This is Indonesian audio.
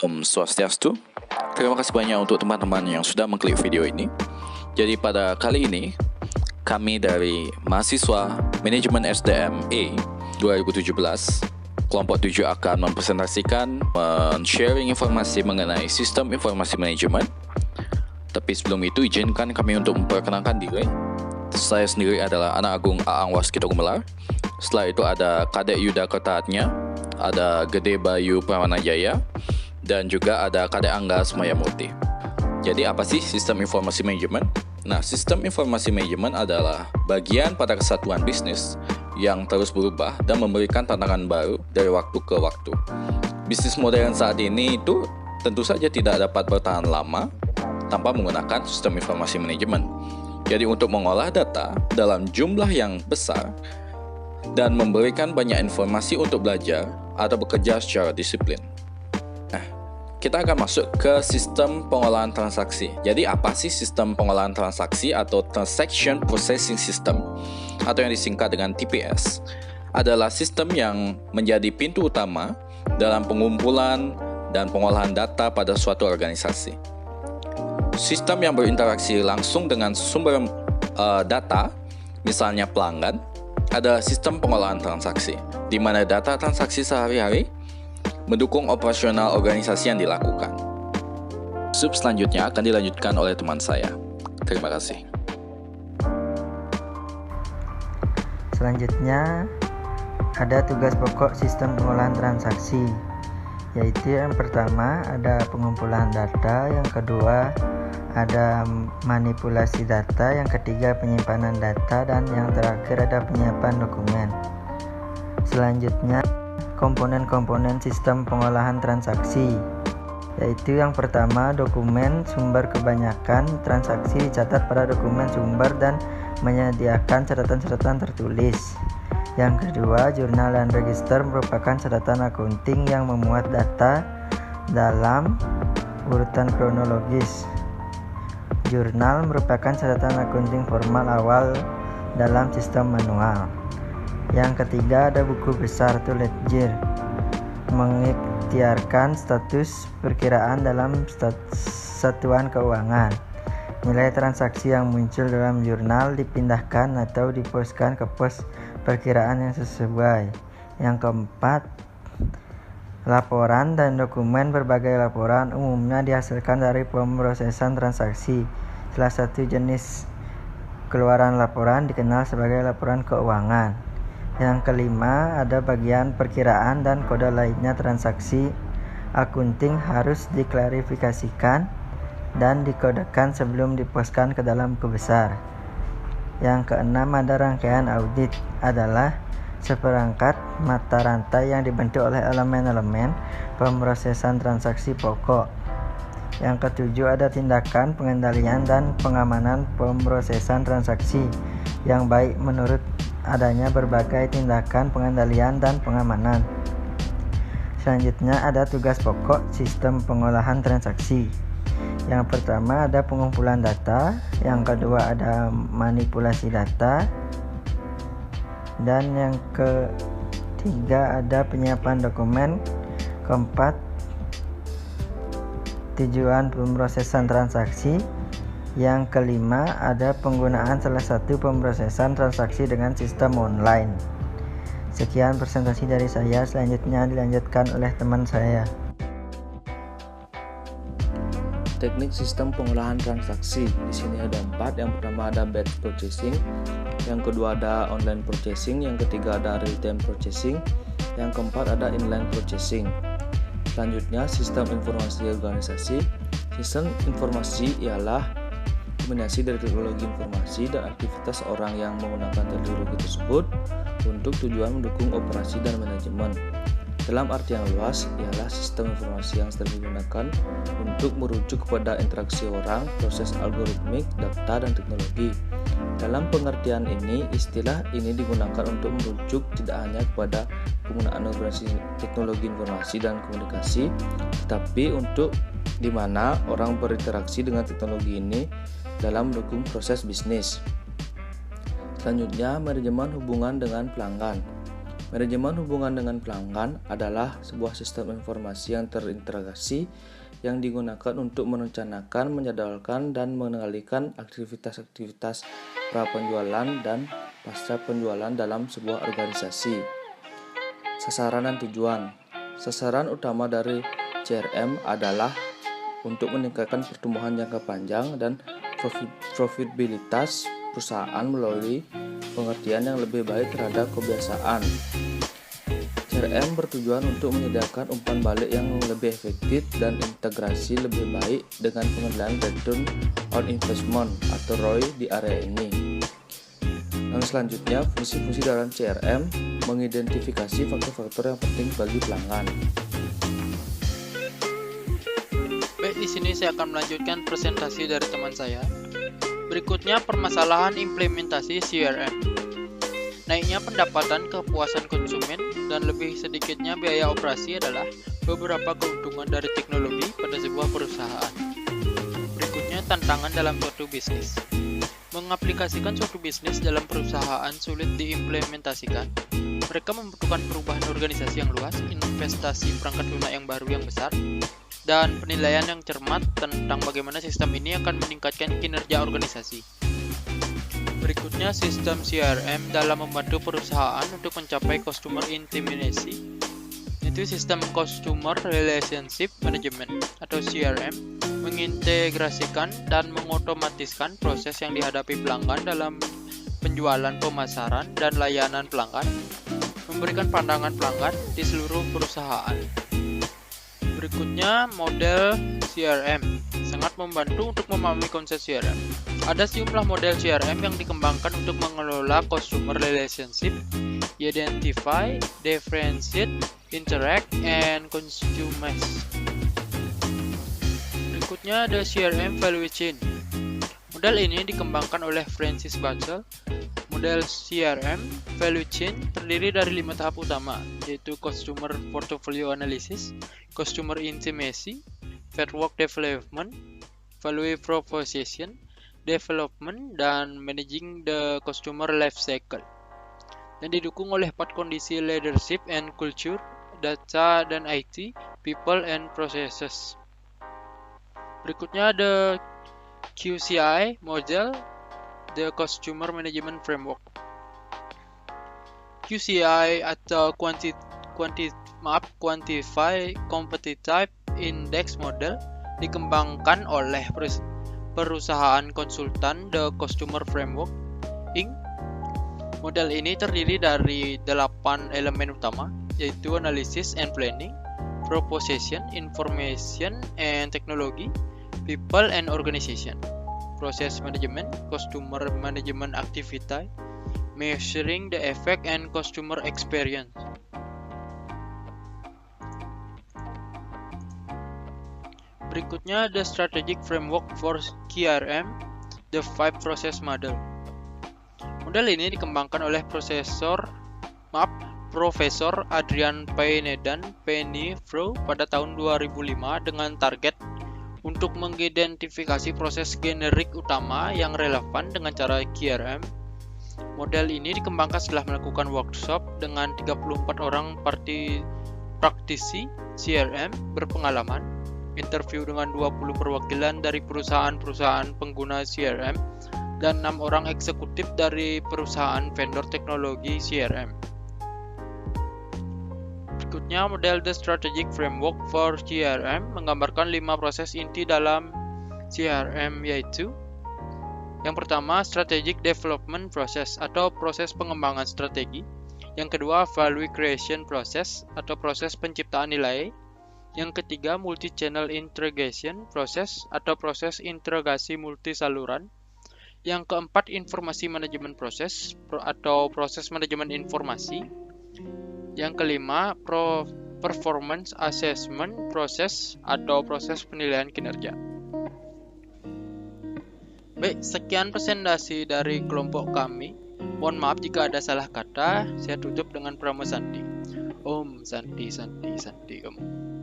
Om Swastiastu. Terima kasih banyak untuk teman-teman yang sudah mengklik video ini. Jadi pada kali ini, kami dari mahasiswa Manajemen SDM A 2017, kelompok 7 akan mempresentasikan, men-sharing informasi mengenai sistem informasi manajemen. Tapi sebelum itu, izinkan kami untuk memperkenalkan diri. Saya sendiri adalah Anak Agung Aang Waskita Gumelar. Setelah itu ada Kadek Yuda Kertaatnya, ada Gede Bayu Pramanajaya, dan juga ada Kadek Angga Semayamurti. Jadi apa sih sistem informasi manajemen? Nah, sistem informasi manajemen adalah bagian pada kesatuan bisnis yang terus berubah dan memberikan tantangan baru dari waktu ke waktu. Bisnis modern saat ini itu tentu saja tidak dapat bertahan lama tanpa menggunakan sistem informasi manajemen. Jadi untuk mengolah data dalam jumlah yang besar dan memberikan banyak informasi untuk belajar atau bekerja secara disiplin. Nah, kita akan masuk ke sistem pengolahan transaksi. Jadi apa sih sistem pengolahan transaksi atau Transaction Processing System atau yang disingkat dengan TPS? Adalah sistem yang menjadi pintu utama dalam pengumpulan dan pengolahan data pada suatu organisasi. Sistem yang berinteraksi langsung dengan sumber data, misalnya pelanggan, adalah sistem pengolahan transaksi, di mana data transaksi sehari-hari mendukung operasional organisasi yang dilakukan. Sub selanjutnya akan dilanjutkan oleh teman saya. Terima kasih. Selanjutnya ada tugas pokok sistem pengolahan transaksi, yaitu yang pertama ada pengumpulan data, yang kedua ada manipulasi data, yang ketiga penyimpanan data, dan yang terakhir ada penyiapan dokumen. Selanjutnya komponen-komponen sistem pengolahan transaksi, yaitu yang pertama dokumen sumber. Kebanyakan transaksi dicatat pada dokumen sumber dan menyediakan catatan-catatan tertulis. Yang kedua, jurnal dan register merupakan catatan akunting yang memuat data dalam urutan kronologis. Jurnal merupakan catatan akunting formal awal dalam sistem manual. Yang ketiga ada buku besar atau ledger, mengikhtiarkan status perkiraan dalam satuan keuangan. Nilai transaksi yang muncul dalam jurnal dipindahkan atau diposkan ke pos perkiraan yang sesuai. Yang keempat, laporan dan dokumen. Berbagai laporan umumnya dihasilkan dari pemrosesan transaksi. Salah satu jenis keluaran laporan dikenal sebagai laporan keuangan. Yang kelima, ada bagian perkiraan dan kode lainnya transaksi akunting harus diklarifikasikan dan dikodekan sebelum diposkan ke dalam buku besar. Yang keenam, ada rangkaian audit, adalah seperangkat mata rantai yang dibentuk oleh elemen-elemen pemrosesan transaksi pokok. Yang ketujuh, ada tindakan pengendalian dan pengamanan pemrosesan transaksi yang baik menurut adanya berbagai tindakan pengendalian dan pengamanan. Selanjutnya ada tugas pokok sistem pengolahan transaksi. Yang pertama ada pengumpulan data, yang kedua ada manipulasi data, dan yang ketiga ada penyiapan dokumen. Keempat, tujuan pemrosesan transaksi. Yang kelima ada penggunaan salah satu pemrosesan transaksi dengan sistem online. Sekian presentasi dari saya, selanjutnya dilanjutkan oleh teman saya. Teknik sistem pengolahan transaksi. Di sini ada 4. Yang pertama ada batch purchasing, yang kedua ada online purchasing, yang ketiga ada real time purchasing, yang keempat ada inline purchasing. Selanjutnya sistem informasi organisasi. Sistem informasi ialah kombinasi dari teknologi informasi dan aktivitas orang yang menggunakan teknologi tersebut untuk tujuan mendukung operasi dan manajemen. Dalam arti yang luas, ialah sistem informasi yang sering digunakan untuk merujuk kepada interaksi orang, proses algoritmik, data, dan teknologi. Dalam pengertian ini, istilah ini digunakan untuk merujuk tidak hanya kepada penggunaan teknologi informasi dan komunikasi, tetapi untuk di mana orang berinteraksi dengan teknologi ini dalam mendukung proses bisnis. Selanjutnya, manajemen hubungan dengan pelanggan. Manajemen hubungan dengan pelanggan adalah sebuah sistem informasi yang terintegrasi yang digunakan untuk merencanakan, menjadwalkan, dan mengendalikan aktivitas-aktivitas pra-penjualan dan pasca penjualan dalam sebuah organisasi. Sasaran dan tujuan. Sasaran utama dari CRM adalah untuk meningkatkan pertumbuhan jangka panjang dan profitabilitas perusahaan melalui pengertian yang lebih baik terhadap kebiasaan. CRM bertujuan untuk menyediakan umpan balik yang lebih efektif dan integrasi lebih baik dengan pengendalian return on investment atau ROI di area ini. Yang selanjutnya, fungsi-fungsi dalam CRM mengidentifikasi faktor-faktor yang penting bagi pelanggan. Baik, di sini saya akan melanjutkan presentasi dari teman saya. Berikutnya permasalahan implementasi CRM. Naiknya pendapatan kepuasan konsumen dan lebih sedikitnya biaya operasi adalah beberapa keuntungan dari teknologi pada sebuah perusahaan. Berikutnya tantangan dalam suatu bisnis. Mengaplikasikan suatu bisnis dalam perusahaan sulit diimplementasikan. Mereka membutuhkan perubahan organisasi yang luas, investasi perangkat lunak yang baru yang besar, dan penilaian yang cermat tentang bagaimana sistem ini akan meningkatkan kinerja organisasi. Berikutnya, sistem CRM dalam membantu perusahaan untuk mencapai customer intimacy. Itu sistem Customer Relationship Management atau CRM mengintegrasikan dan mengotomatiskan proses yang dihadapi pelanggan dalam penjualan, pemasaran, dan layanan pelanggan, memberikan pandangan pelanggan di seluruh perusahaan. Berikutnya, model CRM sangat membantu untuk memahami konsep CRM. Ada sejumlah model CRM yang dikembangkan untuk mengelola customer relationship, identify, differentiate, interact, and consume. Berikutnya ada CRM Value Chain. Model ini dikembangkan oleh Francis Batchel. Model CRM Value Chain terdiri dari 5 tahap utama, yaitu Customer Portfolio Analysis, Customer Intimacy, Network Development, Value Proposition Development, dan Managing the Customer Life Cycle. Dan didukung oleh 4 kondisi leadership and culture, data dan IT, people and processes. Berikutnya ada QCI model, the Customer Management Framework. QCI atau Quantify Competitive Index Model dikembangkan oleh perusahaan konsultan The Customer Framework Inc. Model ini terdiri dari 8 elemen utama, yaitu Analysis and Planning, Proposition, Information and Technology, People and Organization, Process Management, Customer Management Activity, Measuring the Effect and Customer Experience. Berikutnya, the Strategic Framework for CRM, the 5 Process Model. Model ini dikembangkan oleh Profesor Adrian Paine-Dan Penny-Froh pada tahun 2005 dengan target untuk mengidentifikasi proses generik utama yang relevan dengan cara CRM. Model ini dikembangkan setelah melakukan workshop dengan 34 orang praktisi CRM berpengalaman, interview dengan 20 perwakilan dari perusahaan-perusahaan pengguna CRM, dan 6 orang eksekutif dari perusahaan vendor teknologi CRM. Berikutnya, model The Strategic Framework for CRM menggambarkan 5 proses inti dalam CRM, yaitu yang pertama, Strategic Development Process atau proses pengembangan strategi. Yang kedua, Value Creation Process atau proses penciptaan nilai. Yang ketiga, Multi-Channel Integration Process atau proses integrasi multisaluran. Yang keempat, Informasi Manajemen Process atau proses manajemen informasi. Yang kelima, Performance Assessment Process atau proses penilaian kinerja. Baik, sekian presentasi dari kelompok kami. Mohon maaf jika ada salah kata. Saya tutup dengan Pramu Santi. Om Santi Santi Santi Om.